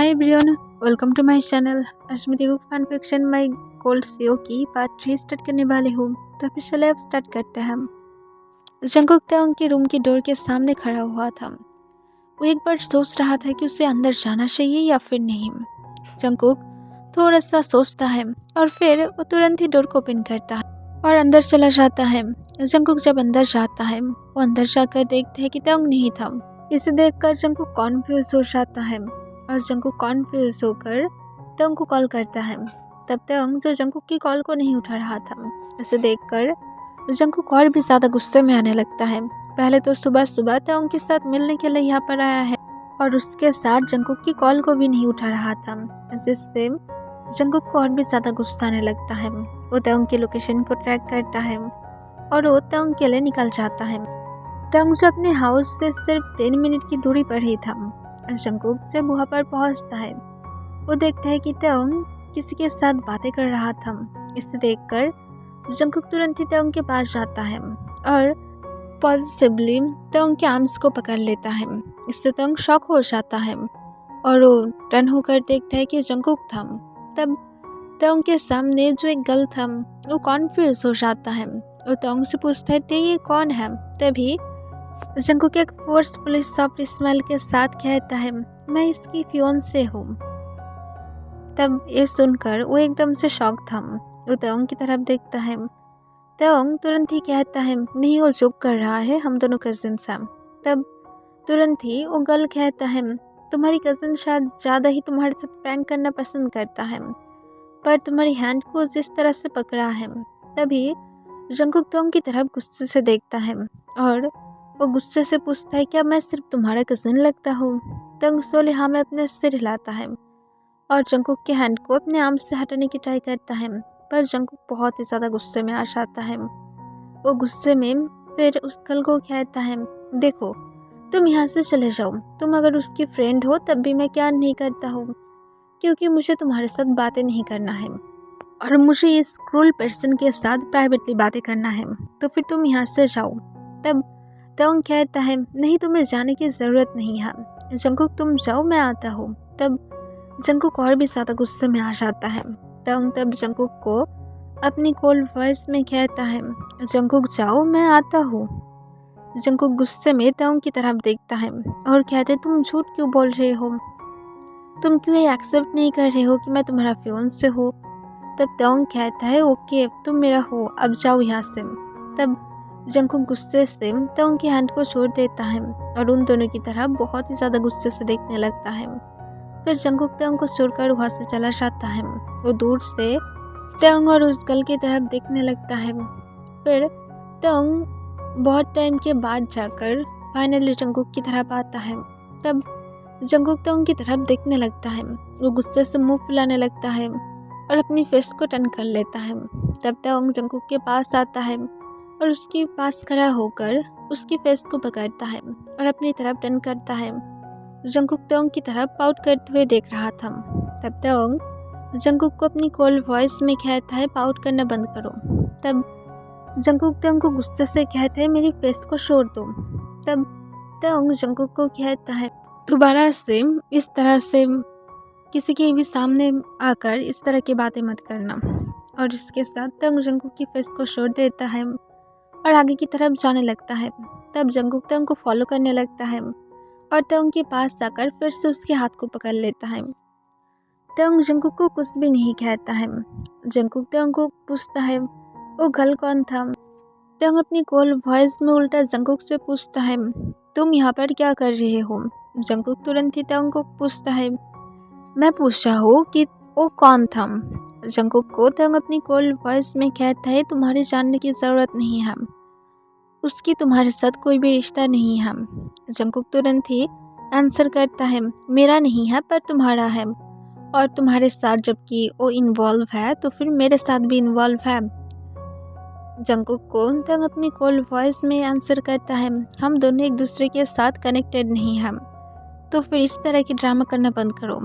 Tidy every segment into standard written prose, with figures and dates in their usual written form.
Hi everyone, welcome to my channel. आज मैं देखो फैन फिक्शन माय गोल्ड सीओ की पार्ट 3 स्टार्ट करने वाली हूँ। तो फिर चले अब स्टार्ट करते हैं। जंगकुक तेओंग के रूम की डोर के सामने खड़ा हुआ था। वो एक बार सोच रहा था कि उसे अंदर जाना चाहिए या फिर नहीं। जंगकुक थोड़ा सा सोचता है और फिर वो तुरंत ही डोर को ओपन करता है और अंदर चला जाता है। जंगकुक जब अंदर जाता है वो अंदर जाकर देखता है कि तेओंग नहीं था। इसे देखकर जंगकुक कॉन्फ्यूज हो जाता है और जंगकुक कॉन्फ्यूज होकर तेओंग को कॉल करता है। तब तेओंग जो जंगकुक की कॉल को नहीं उठा रहा था, इसे देखकर जंगकुक और भी ज्यादा गुस्से में आने लगता है। पहले तो सुबह सुबह तेओंग के साथ मिलने के लिए यहाँ पर आया है और उसके साथ जंगकुक की कॉल को भी नहीं उठा रहा था, जिससे जंगकुक को और भी ज्यादा गुस्सा आने लगता है। वो तेओंग की लोकेशन को ट्रैक करता है और वो तेओंग के लिए निकल जाता है। तेओंग जो अपने हाउस से सिर्फ 10 मिनट की दूरी पर ही था। जंगकुक जब वहाँ पर पहुँचता है वो देखता है कि तेओंग किसी के साथ बातें कर रहा था। इसे देखकर जंगकुक तुरंत ही तेओंग के पास जाता है और पॉजिटिवली तेओंग के आर्म्स को पकड़ लेता है। इससे तेओंग शॉक हो जाता है और वो टर्न होकर देखता है कि जंगकुक था। तब तेओंग के सामने जो एक गर्ल था वो कॉन्फ्यूज हो जाता है। वो तेओंग से पूछता है ये कौन है। तभी जंगकुक एक फोर्सफुली सॉफ्ट स्माइल के साथ कहता है मैं इसकी फियोंसे हूँ। तब ये सुनकर वो एकदम से शॉक था। वो तेओंग की तरफ देखता है। तेओंग तुरंत ही कहता है नहीं, वो जोक कर रहा है, हम दोनों कजिन्स हैं। तब तुरंत ही वो गर्ल कहता है तुम्हारी कजिन शायद ज़्यादा ही तुम्हारे साथ प्रैंक करना पसंद करता है, पर तुम्हारी हैंड को जिस तरह से पकड़ा है। तभी जंगकुक तेओंग की तरफ गुस्से से देखता है और वो गुस्से से पूछता है क्या मैं सिर्फ तुम्हारा कजिन लगता हूँ। तेओंग सोले हाँ में अपने सिर हिलाता है और जंगकुक के हैंड को अपने आर्म से हटाने की ट्राई करता है, पर जंगकुक बहुत ही ज़्यादा गुस्से में आ जाता है। वो गुस्से में फिर उस गर्ल को कहता है देखो तुम यहाँ से चले जाओ, तुम अगर उसकी फ्रेंड हो तब भी मैं क्या नहीं करता हूँ, क्योंकि मुझे तुम्हारे साथ बातें नहीं करना है और मुझे इस क्रूल पर्सन के साथ प्राइवेटली बातें करना है, तो फिर तुम यहाँ से जाओ। तब तेओंग कहता है नहीं, तुम्हें जाने की ज़रूरत नहीं है, जंगकुक तुम जाओ, मैं आता हूँ। तब जंगकुक और भी ज़्यादा गुस्से में आ जाता है। तेओंग तब जंगकुक को अपनी कोल्ड वॉइस में कहता है जंगकुक जाओ, मैं आता हूँ। जंगकुक गुस्से में तेओंग की तरफ देखता है और कहते तुम झूठ क्यों बोल रहे हो, तुम क्यों ये एक्सेप्ट नहीं कर रहे हो कि मैं तुम्हारा फियोंसे हो। तब तेओंग कहता है ओके तुम मेरा हो, अब जाओ यहाँ से। तब जंगकुक गुस्से से तेओंग की हैंड को छोड़ देता है और उन दोनों की तरफ बहुत ही ज़्यादा गुस्से से देखने लगता है। फिर जंगकुक तेओंग को छोड़कर वहाँ से चला जाता है। वो दूर से तेओंग और उस गर्ल की तरफ देखने लगता है। फिर तेओंग बहुत टाइम के बाद जाकर फाइनली जंगकुक की तरफ आता है। तब जंगकुक तेओंग की तरफ देखने लगता है। वो गुस्से से मुंह फुलाने लगता है और अपनी फेस को टर्न कर लेता है। तब तेओंग जंगकुक के पास आता है और उसके पास खड़ा होकर उसकी फेस को पकड़ता है और अपनी तरफ टर्न करता है। जंगकुक तेओंग की तरफ पाउट करते हुए देख रहा था। तब तेओंग जंगकुक को अपनी कोल्ड वॉइस में कहता है पाउट करना बंद करो। तब जंगकुक तेओंग को गुस्से से कहता है मेरी फेस को छोड़ दो। तब तेओंग जंगकुक को कहता है दोबारा से इस तरह से किसी के भी सामने आकर इस तरह की बातें मत करना। और इसके साथ तेओंग जंगकुक की फेस को छोड़ देता है और आगे की तरफ जाने लगता है। तब जंगकुक तेओंग को फॉलो करने लगता है और तेओंग के पास जाकर फिर से उसके हाथ को पकड़ लेता है। तेओंग जंगकुक को कुछ भी नहीं कहता है। जंगकुक तेओंग को पूछता है वो गर्ल कौन था। तेओंग अपनी कोल्ड वॉइस में उल्टा जंगकुक से पूछता है तुम यहाँ पर क्या कर रहे हो। जंगकुक तुरंत ही तेओंग को पूछता है मैं पूछा हूँ कि वो कौन था। जंगकुक को तेओंग अपनी कोल्ड वॉइस में कहता है तुम्हारे जानने की ज़रूरत नहीं है, उसकी तुम्हारे साथ कोई भी रिश्ता नहीं है। जंगकुक तुरंत ही आंसर करता है मेरा नहीं है पर तुम्हारा है, और तुम्हारे साथ जबकि वो इन्वॉल्व है तो फिर मेरे साथ भी इन्वॉल्व है। जंगकुक को तेओंग अपनी कोल्ड वॉइस में आंसर करता है हम दोनों एक दूसरे के साथ कनेक्टेड नहीं हैं, तो फिर इस तरह की ड्रामा करना बंद करो।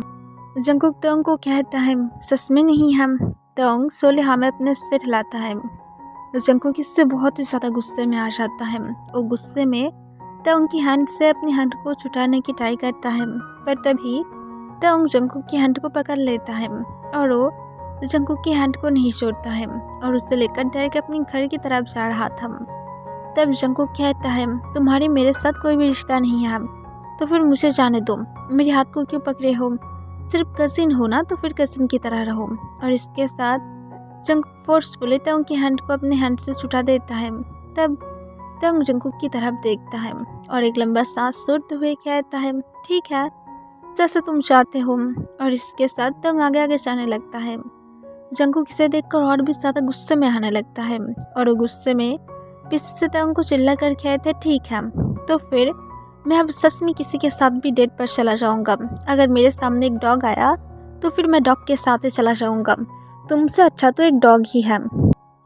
जंगकुक तेओंग को कहता है सच में नहीं है। तेओंग सोले हाँ में अपने सिर हिलाता है। जंगकुक इससे बहुत ही ज़्यादा गुस्से में आ जाता है। वो गुस्से में तेओंग की हैंड से अपनी हैंड को छुटाने की ट्राई करता है, पर तभी तंग जंकुक की हैंड को पकड़ लेता है और वो जंकुक की हैंड को नहीं छोड़ता है और उसे लेकर डायरेक्ट अपने घर की तरफ जा रहा था। तब जंकुक कहता है, तुम्हारी मेरे साथ कोई भी रिश्ता नहीं है, तो फिर मुझे जाने दो। मेरे हाथ को क्यों पकड़े हो? सिर्फ कजिन हो ना, तो फिर कजिन की तरह रहो। और इसके साथ जंकुक फोर्सफुली तंग की हैंड को अपने हैंड से छुटा देता है। तब तंग जंकुक की तरफ देखता है और एक लंबा सांस छोड़ते हुए कहता है, ठीक है, जैसे तुम चाहते हो। और इसके साथ तंग आगे आगे जाने लगता है। जंकुक इसे देखकर और भी ज़्यादा गुस्से में आने लगता है और वो गुस्से में पीछे से तंग को चिल्ला कर कहते, ठीक है, तो फिर मैं अब सच में किसी के साथ भी डेट पर चला जाऊंगा। अगर मेरे सामने एक डॉग आया तो फिर मैं डॉग के साथ ही चला जाऊंगा। तुमसे अच्छा तो एक डॉग ही है,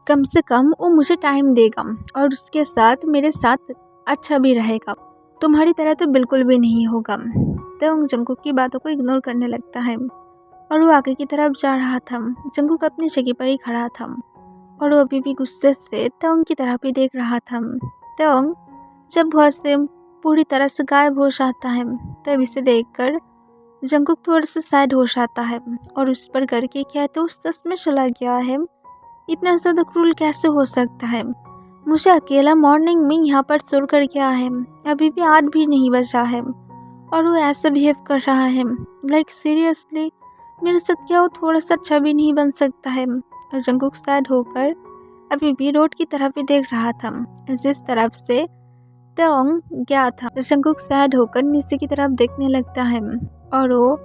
कम से कम वो मुझे टाइम देगा और उसके साथ मेरे साथ अच्छा भी रहेगा। तुम्हारी तरह तो बिल्कुल भी नहीं होगा। तंग जंकुक की बातों को इग्नोर करने लगता है और वो आगे की तरफ जा रहा था। जंकुक अपनी जगह पर ही खड़ा था और वो अभी भी गुस्से से तंग की तरफ ही देख रहा था। तंग जब वहाँ से पूरी तरह से गायब हो जाता है तब इसे देखकर जंकुक थोड़ा सा सैड हो जाता है और उस पर करके कहते, उस सच में चला गया है? इतना ज़्यादा क्रूल कैसे हो सकता है? मुझे अकेला मॉर्निंग में यहाँ पर छोड़ कर गया है, अभी भी 8 भी नहीं बजा है और वो ऐसे बिहेव कर रहा है। लाइक सीरियसली, मेरे साथ क्या वो थोड़ा सा अच्छा भी नहीं बन सकता है? और जंकुक सैड होकर अभी भी रोड की तरफ ही देख रहा था जिस तरफ से तंग गया था। जंकुक सैड होकर नीचे की तरफ देखने लगता है और वो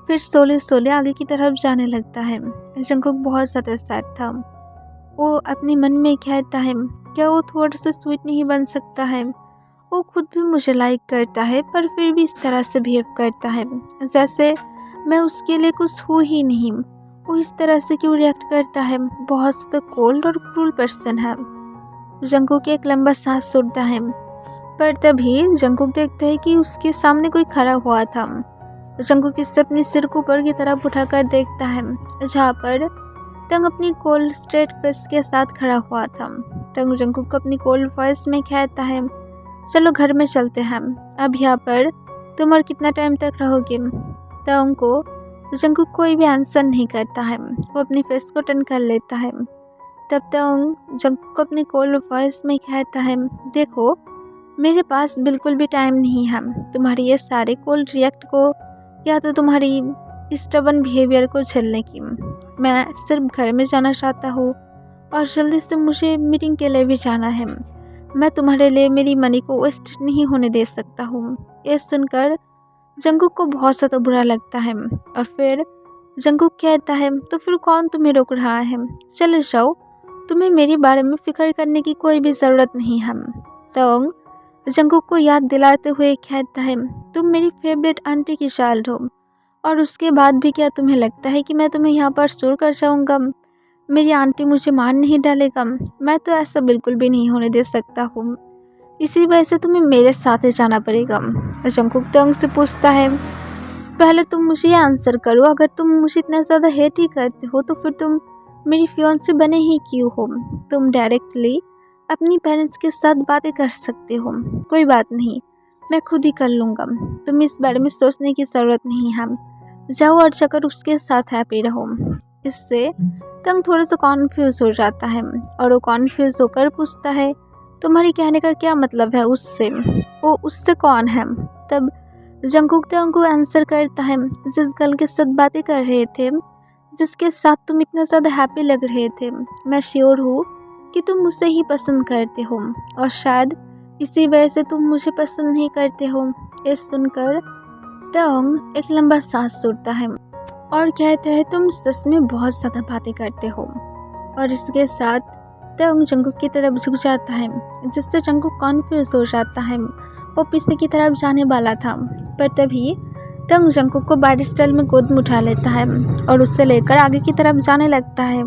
फिर सोले सोले आगे की तरफ जाने लगता है। जंकुक बहुत ज़्यादा सैड था। वो अपने मन में कहता है, क्या वो थोड़ा सा स्वीट नहीं बन सकता है? वो खुद भी मुझे लाइक करता है पर फिर भी इस तरह से बिहेव करता है जैसे मैं उसके लिए कुछ हूँ ही नहीं। वो इस तरह से क्यों रिएक्ट करता है? बहुत ज़्यादा कोल्ड और क्रूल पर्सन है। जंकुक एक लंबा सांस छोड़ता है पर तभी जंकुक देखता है कि उसके सामने कोई खड़ा हुआ था। जंकुक इससे अपने सिर को ऊपर की तरफ उठाकर देखता है जहाँ पर तंग अपनी कोल्ड स्ट्रेट फेस के साथ खड़ा हुआ था। तंग जंकुक को अपनी कोल्ड वॉइस में कहता है, चलो घर में चलते हैं, अब यहाँ पर तुम और कितना टाइम तक रहोगे? तंग को जंकुक कोई भी आंसर नहीं करता है, वो अपनी फेस को टर्न कर लेता है। तब तंग जंकुक को अपनी कोल्ड वॉइस में कहता है, देखो मेरे पास बिल्कुल भी टाइम नहीं है तुम्हारी ये सारे कोल्ड रिएक्ट को या तो तुम्हारी स्टबन बिहेवियर को झेलने की। मैं सिर्फ घर में जाना चाहता हूँ और जल्दी से मुझे मीटिंग के लिए भी जाना है। मैं तुम्हारे लिए मेरी मनी को वेस्ट नहीं होने दे सकता हूँ। ये सुनकर जंकुक को बहुत ज़्यादा बुरा लगता है और फिर जंकुक कहता है, तो फिर कौन तुम्हें रोक रहा है? चले जाओ, तुम्हें मेरे बारे में फिक्र करने की कोई भी ज़रूरत नहीं है। तंग जंकुक को याद दिलाते हुए कहता है, तुम मेरी फेवरेट आंटी की चाइल्ड हो और उसके बाद भी क्या तुम्हें लगता है कि मैं तुम्हें यहाँ पर छोड़ कर जाऊँगा? मेरी आंटी मुझे मार नहीं डालेगा? मैं तो ऐसा बिल्कुल भी नहीं होने दे सकता हूँ। इसी वजह से तुम्हें मेरे साथ ही जाना पड़ेगा। जंकुक तंग से पूछता है, पहले तुम मुझे ये आंसर करो, अगर तुम मुझे इतना ज़्यादा हेट ही करते हो तो फिर तुम मेरी फियांसे बने ही क्यों हो? तुम डायरेक्टली अपनी पेरेंट्स के साथ बातें कर सकते हो। कोई बात नहीं, मैं खुद ही कर लूँगा, तुम इस बारे में सोचने की ज़रूरत नहीं है। जाओ और जाकर उसके साथ हैप्पी रहो। इससे तंग थोड़ा सा कॉन्फ्यूज़ हो जाता है और वो कॉन्फ्यूज़ होकर पूछता है, तुम्हारी कहने का क्या मतलब है उससे? वो उससे कौन है? तब जंकुक तंग को आंसर करता है, जिस गर्ल के साथ बातें कर रहे थे, जिसके साथ तुम इतना ज़्यादा हैप्पी लग रहे थे, मैं श्योर हूँ कि तुम मुझसे ही पसंद करते हो और शायद इसी वजह से तुम मुझे पसंद नहीं करते हो। ये सुनकर तंग एक लंबा सांस छोड़ता है और कहता है, तुम सच में बहुत ज़्यादा बातें करते हो। और इसके साथ तंग जंकुक की तरफ झुक जाता है जिससे जंकुक कॉन्फ्यूज हो जाता है। वो पीछे की तरफ जाने वाला था पर तभी तंग जंकुक को बैड स्टाइल में गोद में उठा लेता है और उससे लेकर आगे की तरफ जाने लगता है।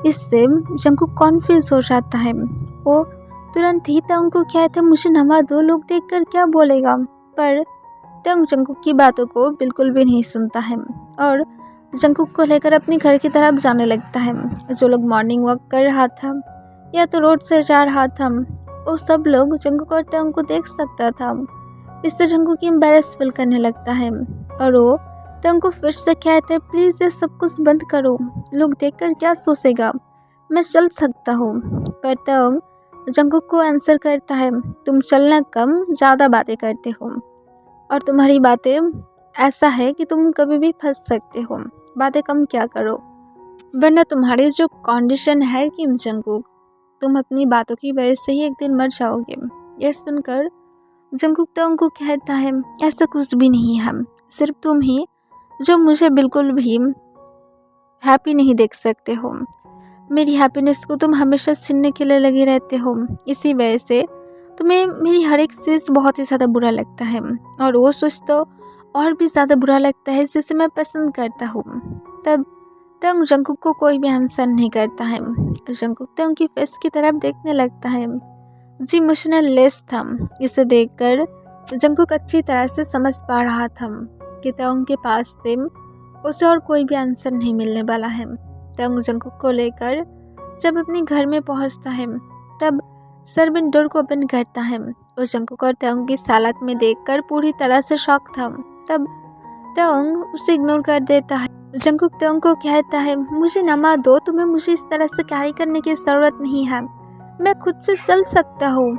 इससे जंकुक कॉन्फ्यूज हो जाता है। वो तुरंत ही तंग को कहता है, मुझे नवा दो, लोग देखकर क्या बोलेगा? पर तंग जंकुक की बातों को बिल्कुल भी नहीं सुनता है और जंकुक को लेकर अपने घर की तरफ जाने लगता है। जो लोग मॉर्निंग वॉक कर रहा था या तो रोड से जा रहा था, वो सब लोग जंकुक और तंग को देख सकता था। इससे जंकुक एम्बैरेस फील करने लगता है और वो तंग फिर से कहते हैं प्लीज़ ये सब कुछ बंद करो, लोग देखकर क्या सोचेगा, मैं चल सकता हूँ। पर तंग जंगकुक को आंसर करता है तुम चलना कम ज़्यादा बातें करते हो और तुम्हारी बातें ऐसा है कि तुम कभी भी फंस सकते हो, बातें कम क्या करो वरना तुम्हारी जो कंडीशन है किम जंगकुक, तुम अपनी बातों की वजह से ही एक दिन मर जाओगे। यह सुनकर जंगकुक तंग को कहता है ऐसा कुछ भी नहीं है, सिर्फ तुम ही जो मुझे बिल्कुल भी हैप्पी नहीं देख सकते हो, मेरी हैप्पीनेस को तुम हमेशा छीनने के लिए लगे रहते हो, इसी वजह से तुम्हें मेरी हर एक चीज़ बहुत ही ज़्यादा बुरा लगता है और वो सोच तो और भी ज़्यादा बुरा लगता है जिसे मैं पसंद करता हूँ। तब तंग जंगकुक को कोई भी आंसर नहीं करता है। जंगकुक तंग की फेस की तरफ देखने लगता है जो इमोशनल लेस था। इसे देखकर जंगकुक अच्छी तरह से समझ पा रहा था कि तंग के पास से उसे और कोई भी आंसर नहीं मिलने वाला है। तंग जंगकुक को लेकर जब अपने घर में पहुंचता है तब सर्वेंट डोर को ओपन करता है और जंगकुक और तंग की हालत में देखकर पूरी तरह से शॉक था। तब तंग उसे इग्नोर कर देता है। जंगकुक तंग को कहता है मुझे नमा दो, तुम्हें मुझे इस तरह से कैरी करने की ज़रूरत नहीं है, मैं खुद से चल सकता हूँ,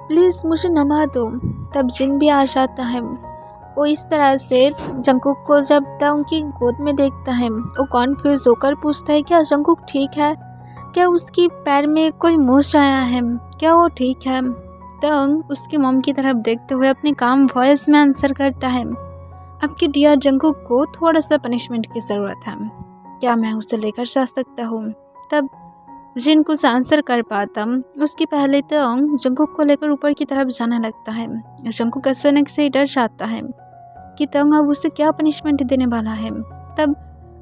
प्लीज़ मुझे नमा दो। तब जिन भी आ जाता है। वो इस तरह से जंगकुक को जब तंग की गोद में देखता है वो कॉन्फ्यूज होकर पूछता है क्या जंगकुक ठीक है, क्या उसकी पैर में कोई मोच आया है, क्या वो ठीक है। तंग उसकी मॉम की तरफ देखते हुए अपने काम वॉइस में आंसर करता है आपके डियर जंगकुक को थोड़ा सा पनिशमेंट की ज़रूरत है, क्या मैं उसे लेकर जा सकता हूँ। तब जिन कुछ आंसर कर पाता उसकी पहले तंग जंगकुक को लेकर ऊपर की तरफ जाने लगता है। जंगकुक अचानक से डर जाता है कि तंग अब उसे क्या पनिशमेंट देने वाला है। तब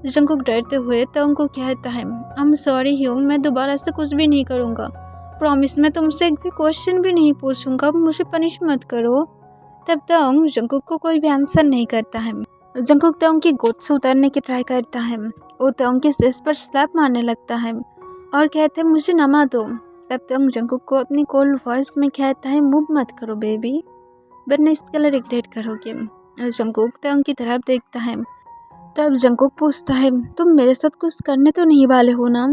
जंगकुक डरते हुए तंग को कहता है आई एम सॉरी ह्यूंग, मैं दोबारा से कुछ भी नहीं करूँगा, प्रॉमिस मैं तुमसे एक भी क्वेश्चन भी नहीं पूछूंगा, मुझे पनिश मत करो। तब तंग जंगकुक को कोई भी आंसर नहीं करता है। जंगकुक तंग की गोद से उतरने की ट्राई करता है, वो तंग के फेस पर स्लैप मारने लगता है और कहते हैं मुझे नमा दो। तब तंग जंगकुक को अपनी कोल्ड वॉइस में कहता है मूव मत करो बेबी, वरना इसके लिए रिग्रेट करोगे। जंगकुक तंग की तरफ देखता है। तब जंगकुक पूछता है तुम मेरे साथ कुछ करने तो नहीं वाले हो ना।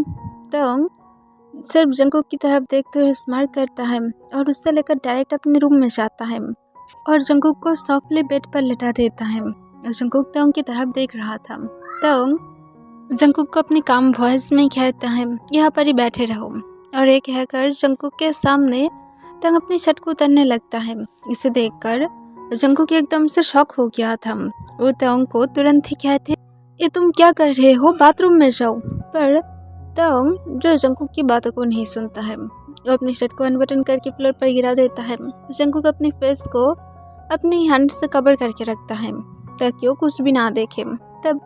तंग सिर्फ जंगकुक की तरफ देखते हुए स्माइल करता है और उससे लेकर डायरेक्ट अपने रूम में जाता है और जंगकुक को सॉफ्टली बेड पर लेटा देता है। जंगकुक तंग की तरफ देख रहा था। तंग जंगकुक को अपनी काम वॉइस में कहता है यहाँ पर ही बैठे रहो और एक कहकर जंगकुक के सामने तंग अपनी छत को उतरने लगता है। इसे देखकर जंगकुक एकदम से शॉक हो गया था। वो तंग को तुरंत ही कहते ये तुम क्या कर रहे हो, बाथरूम में जाओ। पर तंग जो जंगकुक की बातों को नहीं सुनता है, वो अपनी शर्ट को अनबटन करके फ्लोर पर गिरा देता है। जंगकुक अपनी फेस को अपनी हैंड से कवर करके रखता है ताकि वो कुछ भी ना देखे। तब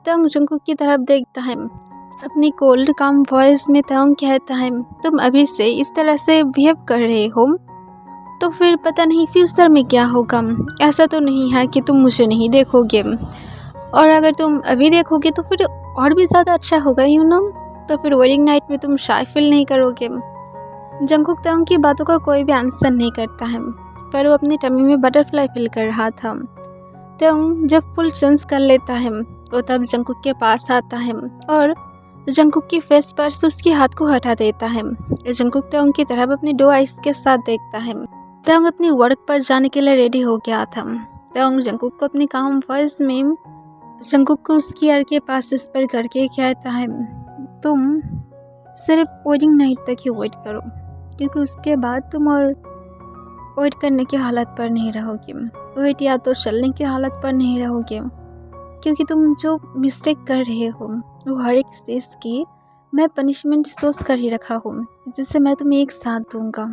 तंग जंगकुक की तरफ देखता है। अपनी कोल्ड काम वॉइस में तंग कहता है तुम अभी से इस तरह से बिहेव कर रहे हो तो फिर पता नहीं फ्यूचर में क्या होगा। ऐसा तो नहीं है कि तुम मुझे नहीं देखोगे, और अगर तुम अभी देखोगे तो फिर और भी ज़्यादा अच्छा होगा यू नो, तो फिर वेडिंग नाइट में तुम शाय फील नहीं करोगे। जंगकुक तंग की बातों का कोई भी आंसर नहीं करता है, पर वो अपनी टमी में बटरफ्लाई फील कर रहा था। तंग जब फुल सेंस कर लेता है वो तब जंगकुक के पास आता है और जंगकुक की फेस पर से उसके हाथ को हटा देता है। जंगकुक तंग की तरफ अपनी दो आइस के साथ देखता है। तंग अपनी वर्क पर जाने के लिए रेडी हो गया था। तंग जंगकुक को अपनी काम वॉइस में जंगकुक को उसकी ईयर के पास विस्पर करके कहता है तुम सिर्फ वेडिंग नाइट तक ही वेट करो, क्योंकि उसके बाद तुम और वेट करने की हालत पर नहीं रहोगे, वेट या तो चलने की हालत पर नहीं रहोगे, क्योंकि तुम जो मिस्टेक कर रहे हो वो हर एक चीज़ की मैं पनिशमेंट सोच कर ही रखा हूँ जिससे मैं तुम्हें एक साथ दूंगा,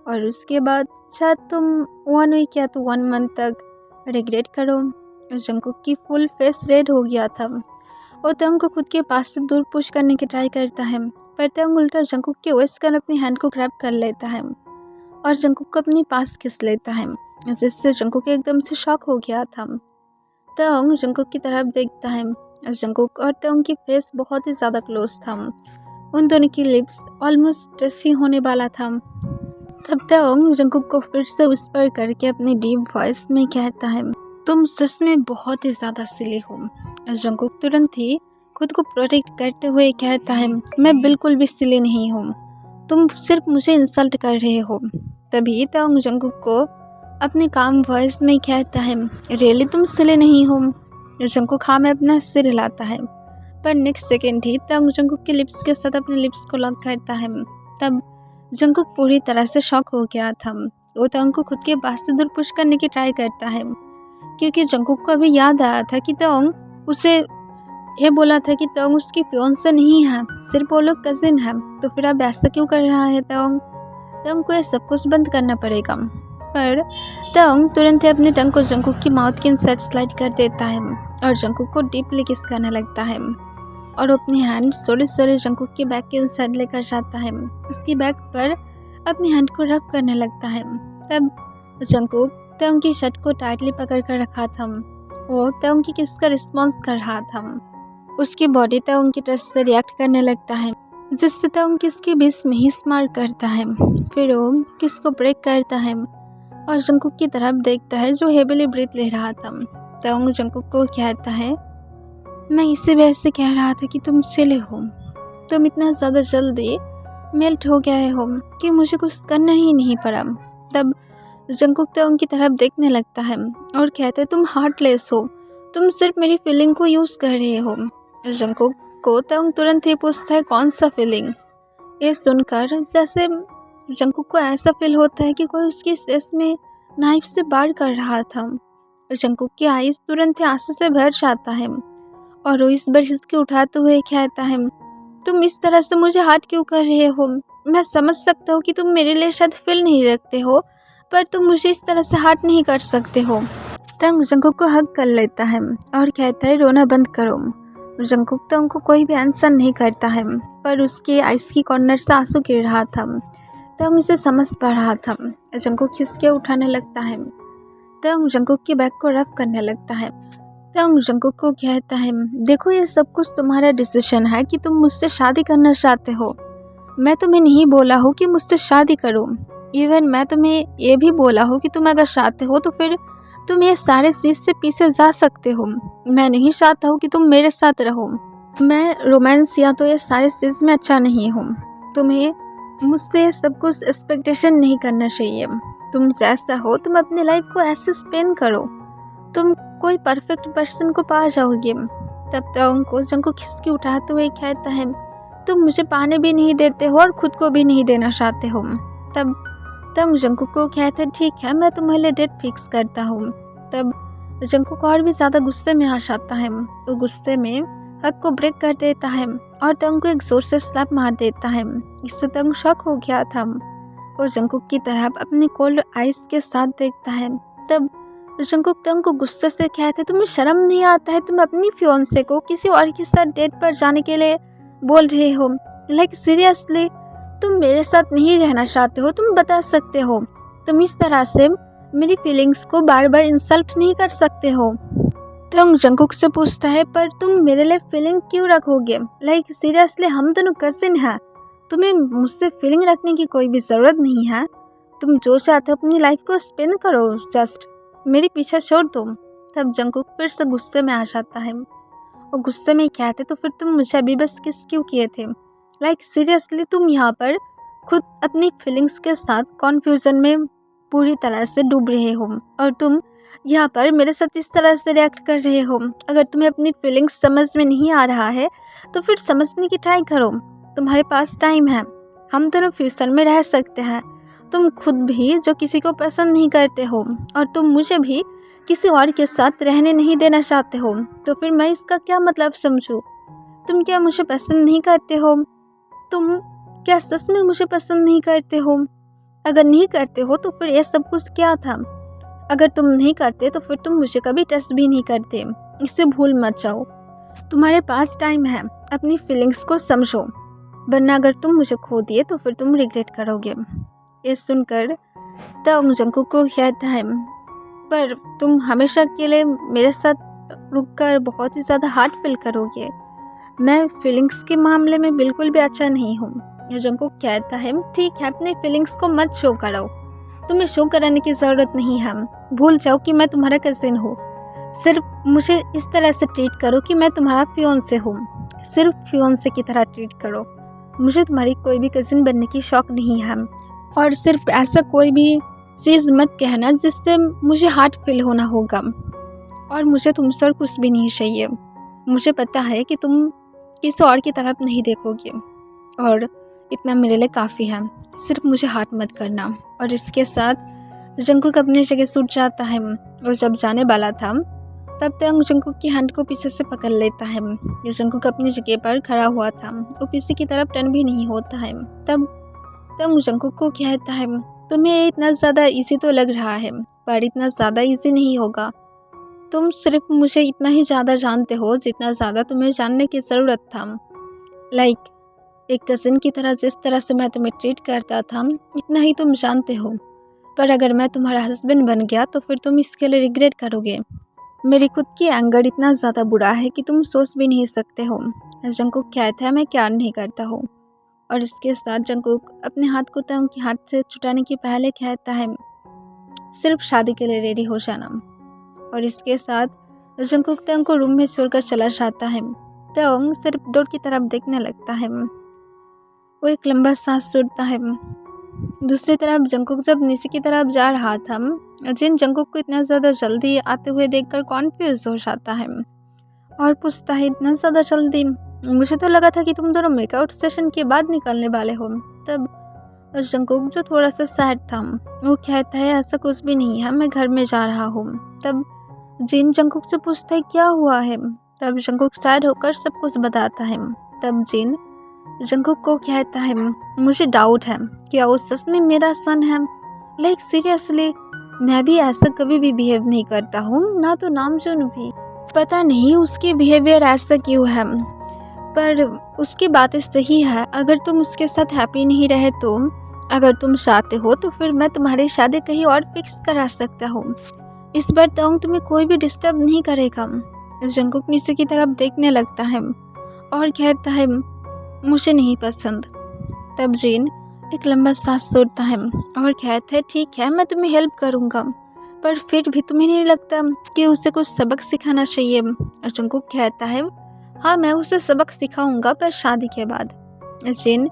और उसके बाद शायद तुम 1 वीक या तो 1 मंथ तक रिग्रेट करो। जंगकुक की फुल फेस रेड हो गया था। वो तंग को खुद के पास से दूर पुश करने की ट्राई करता है, पर तंग उल्टा जंगकुक के वेस्ट कर अपनी हैंड को ग्रैब कर लेता है और जंगकुक को अपनी पास खींच लेता है, जिससे जंगकुक एकदम से शॉक हो गया था। तंग जंगकुक की तरफ देखता है। जंगकुक और तंग की फेस बहुत ही ज़्यादा क्लोज था, उन दोनों की लिप्स ऑलमोस्ट टच ही होने वाला था। तब तंग जंगकुक को फिर से विस्पर करके अपनी डीप वॉइस में कहता है तुम सच में बहुत ही ज़्यादा सिली हो। जंगकुक तुरंत ही खुद को प्रोटेक्ट करते हुए कहता है, मैं बिल्कुल भी सिली नहीं हूँ, तुम सिर्फ मुझे इंसल्ट कर रहे हो। तभी तंग जंगकुक को अपने काम वॉइस में कहता है, रियली तुम सिली नहीं हो। जंगकुक हाँ में अपना सिर हिलाता है, पर नेक्स्ट सेकेंड ही तंग जंगकुक के लिप्स के साथ अपने लिप्स को लॉक करता है। तब जंगकुक पूरी तरह से शॉक हो गया था। वो तंग को खुद के पास से दूर पुश करने की ट्राई करता है, क्योंकि जंगकुक को अभी याद आया था कि तंग उसे ये बोला था कि तंग उसकी फियांसे नहीं है, सिर्फ वो लोग कजिन है। तो फिर अब ऐसा क्यों कर रहा है तंग को ये सब कुछ बंद करना पड़ेगा। पर तंग तुरंत ही अपने टंग को जंगकुक की माउथ के इनसाइड स्लाइड कर देता है और जंगकुक को डीपली किस करने लगता है और अपनी हैंड सोरे जंगकुक के बैक के इनसाइड लेकर जाता है, उसकी बैक पर अपनी हैंड को रब करने लगता है। तब जंगकुक तंग की शर्ट को टाइटली पकड़ कर रखा था, वो तंग की किस का रिस्पॉन्स कर रहा था। उसकी बॉडी तंग की टच से रिएक्ट करने लगता है, जिससे तंग किस के बीच में ही स्मार्ट करता है। फिर वो किस को ब्रेक करता है और जंगकुक की तरफ देखता है जो हेवीली ब्रीथ ले रहा था। तंग जंगकुक को कहता है, मैं इसी वजह से कह रहा था कि तुम सिले हो, तुम इतना ज़्यादा जल्दी मेल्ट हो गए हो कि मुझे कुछ करना ही नहीं पड़ा। तब जंगकुक तंग की तरफ देखने लगता है और कहते, तुम हार्टलेस हो, तुम सिर्फ मेरी फीलिंग को यूज़ कर रहे हो। जंगकुक को तंग तुरंत ही पूछता है, कौन सा फीलिंग। ये सुनकर जैसे जंगकुक को ऐसा फील होता है कि कोई उसकी फेस में नाइफ से वार कर रहा था। जंगकुक की आईज तुरंत ही आंसू से भर जाता है और वो इस बार हिचकी उठाते हुए कहता है, तुम इस तरह से मुझे हार्ट क्यों कर रहे हो। मैं समझ सकता हूँ कि तुम मेरे लिए शायद फील नहीं रखते हो, पर तुम मुझे इस तरह से हार्ट नहीं कर सकते हो। तंग जंगकुक को हग कर लेता है और कहता है, रोना बंद करो। जंगकुक तंग को कोई भी आंसर नहीं करता है, पर उसके आइस की कॉर्नर से आंसू गिर रहा था। तंग इसे समझ पा रहा था। जंगकुक खिसके उठाने लगता है, तंग जंगकुक के बैक को रफ करने लगता है। तंग जंगकुक को कहता है, देखो ये सब कुछ तुम्हारा डिसीजन है कि तुम मुझसे शादी करना चाहते हो। मैं तुम्हें नहीं बोला हूँ कि मुझसे शादी करो। इवन मैं तुम्हें ये भी बोला हूँ कि तुम अगर चाहते हो तो फिर तुम ये सारे चीज़ से पीछे जा सकते हो। मैं नहीं चाहता हूँ कि तुम मेरे साथ रहो। मैं रोमांस या तो ये सारी चीज़ में अच्छा नहीं हूँ। तुम्हें मुझसे ये सब कुछ एक्सपेक्टेशन नहीं करना चाहिए। तुम जैसा हो तुम अपनी लाइफ को ऐसे स्पेंड करो, तुम कोई परफेक्ट पर्सन को पा जाओगे। तब तक को जंगकुक खिसकी उठाते हुए कहता है, तुम मुझे पाने भी नहीं देते हो और खुद को भी नहीं देना चाहते हो। तब तंग जंगकुक को कहते, ठीक है मैं तुम्हारे लिए डेट फिक्स करता हूँ। तब जंगकुक और भी ज़्यादा गुस्से में आ जाता है, वो गुस्से में हक को ब्रेक कर देता है और तंग को एक जोर से स्लैप मार देता है। इससे तंग शॉक हो गया था, वो जंगकुक की तरफ अपनी कोल्ड आइस के साथ देखता है। तब जंगकुक तंग को गुस्से से कहते, तुम्हें शर्म नहीं आता है, तुम अपनी फियांसे को किसी और के साथ डेट पर जाने के लिए बोल रहे हो। लाइक सीरियसली तुम मेरे साथ नहीं रहना चाहते हो, तुम बता सकते हो। तुम इस तरह से मेरी फीलिंग्स को बार बार इंसल्ट नहीं कर सकते हो। तंग जंगकुक से पूछता है, पर तुम मेरे लिए फीलिंग क्यों रखोगे। लाइक सीरियसली हम दोनों कजिन हैं, तुम्हें मुझसे फीलिंग रखने की कोई भी ज़रूरत नहीं है। तुम जो चाहते हो अपनी लाइफ को स्पेंड करो, जस्ट मेरे पीछे छोड़ दो। तब जंगकुक फिर से गुस्से में आ जाता है, और गुस्से में कहते, तो फिर तुम मुझे अभी बस किस क्यों किए थे। लाइक सीरियसली तुम यहाँ पर खुद अपनी फीलिंग्स के साथ कॉन्फ्यूज़न में पूरी तरह से डूब रहे हो और तुम यहाँ पर मेरे साथ इस तरह से रिएक्ट कर रहे हो। अगर तुम्हें अपनी फीलिंग्स समझ में नहीं आ रहा है तो फिर समझने की ट्राई करो, तुम्हारे पास टाइम है, हम दोनों फ्यूचर में रह सकते हैं। तुम खुद भी जो किसी को पसंद नहीं करते हो और तुम मुझे भी किसी और के साथ रहने नहीं देना चाहते हो, तो फिर मैं इसका क्या मतलब समझूँ। तुम क्या मुझे पसंद नहीं करते हो? तुम क्या सच में मुझे पसंद नहीं करते हो? अगर नहीं करते हो तो फिर ये सब कुछ क्या था? अगर तुम नहीं करते तो फिर तुम मुझे कभी टेस्ट भी नहीं करते। इससे भूल मत जाओ, तुम्हारे पास टाइम है, अपनी फीलिंग्स को समझो, वरना अगर तुम मुझे खो दिए तो फिर तुम रिग्रेट करोगे। ये सुनकर तंग जंगकुक को कहता है, पर तुम हमेशा के लिए मेरे साथ रुककर बहुत ही ज़्यादा हार्ट फील करोगे। मैं फीलिंग्स के मामले में बिल्कुल भी अच्छा नहीं हूँ। जंगकुक कहता है, ठीक है अपनी फीलिंग्स को मत शो करो, तुम्हें शो कराने की ज़रूरत नहीं है। भूल जाओ कि मैं तुम्हारा कजिन हूँ। सिर्फ मुझे इस तरह से ट्रीट करो कि मैं तुम्हारा फियोंसे हूँ, सिर्फ फियोंसे की तरह ट्रीट करो। मुझे तुम्हारी कोई भी कज़िन बनने की शौक़ नहीं है, और सिर्फ ऐसा कोई भी चीज़ मत कहना जिससे मुझे हार्ट फील होना होगा। और मुझे तुमसे और कुछ भी नहीं चाहिए। मुझे पता है कि तुम किसी और की तरफ नहीं देखोगे, और इतना मेरे लिए काफ़ी है। सिर्फ मुझे हार्ट मत करना। और इसके साथ जंगकुक अपनी जगह से उठ जाता है, और जब जाने वाला था तब तक जंगकुक की हैंड को पीछे से पकड़ लेता है। जंगकुक अपनी जगह पर खड़ा हुआ था, वो पीछे की तरफ टर्न भी नहीं होता है। तब जंगकुक को कहता है, तुम्हें इतना ज़्यादा इजी तो लग रहा है, पर इतना ज़्यादा इजी नहीं होगा। तुम सिर्फ मुझे इतना ही ज़्यादा जानते हो जितना ज़्यादा तुम्हें जानने की ज़रूरत था। लाइक एक कज़िन की तरह जिस तरह से मैं तुम्हें ट्रीट करता था, इतना ही तुम जानते हो। पर अगर मैं तुम्हारा हस्बैंड बन गया तो फिर तुम इसके लिए रिग्रेट करोगे। मेरी खुद की एंगर इतना ज़्यादा बुरा है कि तुम सोच भी नहीं सकते हो। जंगकुक कहता है, मैं क्या नहीं करता हूँ। और इसके साथ जंगकुक अपने हाथ को तंग के हाथ से छुटाने के पहले कहता है, सिर्फ शादी के लिए रेडी हो जाना। और इसके साथ जंगकुक तंग को रूम में छोड़कर चला जाता है। तंग सिर्फ डोर की तरफ देखने लगता है। वो एक लंबा सांस छोड़ता है। दूसरी तरफ जंगकुक जब नीचे की तरफ जा रहा था, जिन जंगकुक को इतना ज़्यादा जल्दी आते हुए देखकर कॉन्फ्यूज हो जाता है और पूछता है, इतना ज़्यादा जल्दी? मुझे तो लगा था कि तुम दोनों मेकआउट सेशन के बाद निकलने वाले हो। तब जंगकुक जो थोड़ा सा सैड था, वो कहता है, ऐसा कुछ भी नहीं है, मैं घर में जा रहा हूँ। तब जिन जंगकुक से पूछता है, क्या हुआ है? तब जंगकुक सैड होकर सब कुछ बताता है। तब जिन जंगकुक को कहता है, मुझे डाउट है क्या वो सच में मेरा सन है। लाइक सीरियसली, मैं भी ऐसा कभी भी बिहेव नहीं करता हूँ, ना तो नामजून भी। पता नहीं उसकी बिहेवियर ऐसा क्यों है, पर उसकी बातें सही है। अगर तुम उसके साथ हैप्पी नहीं रहे तो अगर तुम चाहते हो तो फिर मैं तुम्हारी शादी कहीं और फिक्स करा सकता हूँ। इस बार तंग तुम्हें कोई भी डिस्टर्ब नहीं करेगा। जंगकुक नीचे की तरफ देखने लगता है और कहता है, मुझे नहीं पसंद। तब जिन एक लंबा सांस छोड़ता है और कहता है, ठीक है, मैं तुम्हें हेल्प करूँगा, पर फिर भी तुम्हें नहीं लगता कि उसे कुछ सबक सिखाना चाहिए? जंगकुक कहता है, हाँ, मैं उसे सबक सिखाऊंगा, पर शादी के बाद। जिन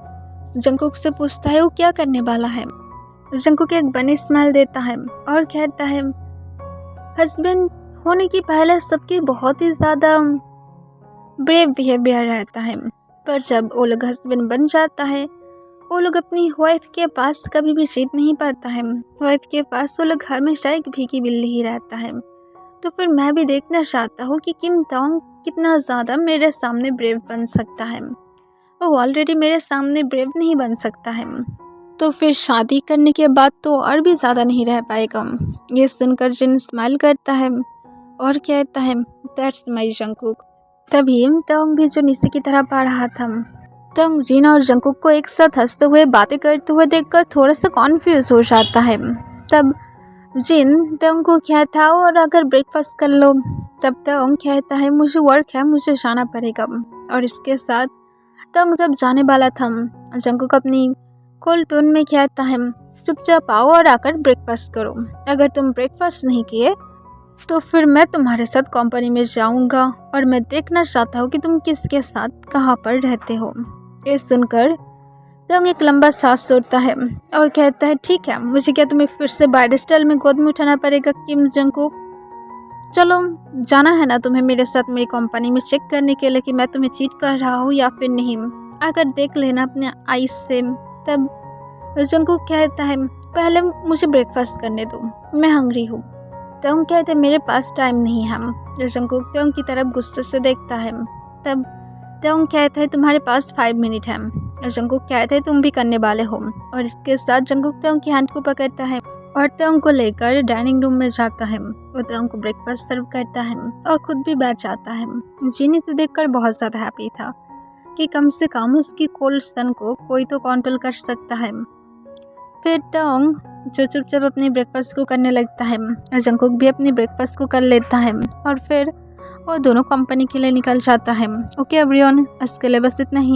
जंगकुक से पूछता है, वो क्या करने वाला है? जंगकुक एक बनी स्माइल देता है और कहता है, हस्बैंड होने की पहले सबकी बहुत ही ज़्यादा ब्रेव बिहेवियर रहता है, पर जब वो लोग हस्बैंड बन जाता है, वो लोग अपनी वाइफ के पास कभी भी जीत नहीं पाता है। वाइफ के पास वो लोग हमेशा एक भीगी बिल्ली ही रहता है। तो फिर मैं भी देखना चाहता हूँ कि किम तोंग कितना ज़्यादा मेरे सामने ब्रेव बन सकता है। वो ऑलरेडी मेरे सामने ब्रेव नहीं बन सकता है, तो फिर शादी करने के बाद तो और भी ज़्यादा नहीं रह पाएगा। ये सुनकर जिन स्माइल करता है और कहता है, दैट्स माई जंगकुक। तभी तोंग भी जो नीचे की तरफ आ रहा था, तंग जिन और जंगकुक को एक साथ हंसते हुए बातें करते हुए देखकर थोड़ा सा कॉन्फ्यूज हो जाता है। तब जिन तंग को कहता है, और अगर ब्रेकफास्ट कर लो। तब तंग कहता है, मुझे वर्क है, मुझे जाना पड़ेगा। और इसके साथ तंग जब जाने वाला था, जंगकुक अपनी कोल्ड टोन में कहता है, चुपचाप आओ और आकर ब्रेकफास्ट करो। अगर तुम ब्रेकफास्ट नहीं किए तो फिर मैं तुम्हारे साथ कंपनी में जाऊंगा, और मैं देखना चाहता हूँ कि तुम किसके साथ कहाँ पर रहते हो। ये सुनकर तंग एक लंबा सांस छोड़ता है और कहता है, ठीक है, मुझे क्या तुम्हें फिर से बाइड स्टाइल में गोद में उठाना पड़ेगा किम जंगकुक? चलो, जाना है ना तुम्हें मेरे साथ मेरी कंपनी में चेक करने के लिए कि मैं तुम्हें चीट कर रहा हूँ या फिर नहीं? आकर देख लेना अपने आईज से। तब जंगकुक कहता है, पहले मुझे ब्रेकफास्ट करने दो, मैं हंग्री हूँ। तंग कहते, मेरे पास टाइम नहीं है। जंगकुक तंग की तरफ गुस्से से देखता है। तब तंग कहता है, तुम्हारे पास 5 मिनट है। जंगकुक कहता है, तुम भी करने वाले हो। और इसके साथ जंगकुक तंग की हैंड को पकड़ता है और तंग को लेकर डाइनिंग रूम में जाता है। वो तंग को ब्रेकफास्ट सर्व करता है और खुद भी बैठ जाता है। जिन इसे देखकर बहुत ज़्यादा हैप्पी था कि कम से कम उसकी कोल्ड सन को कोई तो कंट्रोल कर सकता है। फिर तंग जो चुपचाप अपनी ब्रेकफास्ट को करने लगता है, जंगकुक भी अपनी ब्रेकफास्ट को कर लेता है और फिर वो दोनों कंपनी के लिए निकल जाता है। ओके एवरीवन, इसके लिए बस इतना ही।